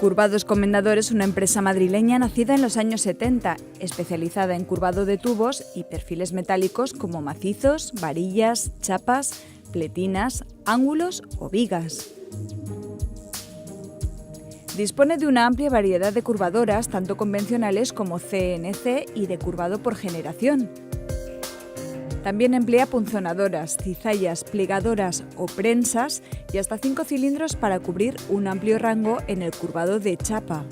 Curvados Comendador es una empresa madrileña nacida en los años 70, especializada en curvado de tubos y perfiles metálicos como macizos, varillas, chapas, pletinas, ángulos o vigas. Dispone de una amplia variedad de curvadoras, tanto convencionales como CNC y de curvado por generación. También emplea punzonadoras, cizallas, plegadoras o prensas y hasta 5 cilindros para cubrir un amplio rango en el curvado de chapa.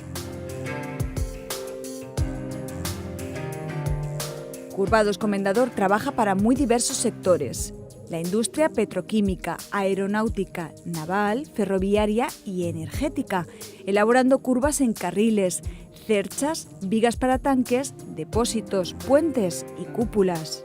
Curvados Comendador trabaja para muy diversos sectores: la industria petroquímica, aeronáutica, naval, ferroviaria y energética, elaborando curvas en carriles, cerchas, vigas para tanques, depósitos, puentes y cúpulas.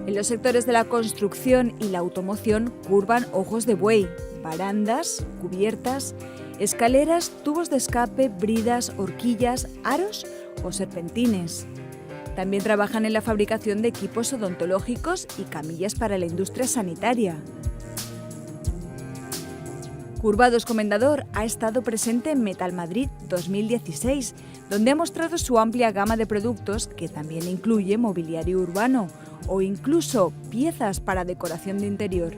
En los sectores de la construcción y la automoción curvan ojos de buey, barandas, cubiertas, escaleras, tubos de escape, bridas, horquillas, aros o serpentines. También trabajan en la fabricación de equipos odontológicos y camillas para la industria sanitaria. Curvados Comendador ha estado presente en Metal Madrid 2016, donde ha mostrado su amplia gama de productos que también incluye mobiliario urbano o incluso piezas para decoración de interior.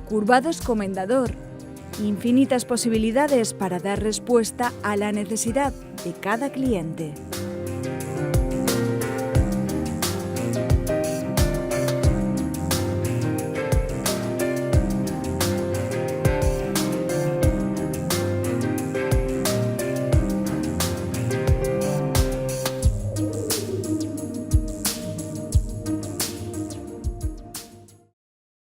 Curvados Comendador. Infinitas posibilidades para dar respuesta a la necesidad de cada cliente.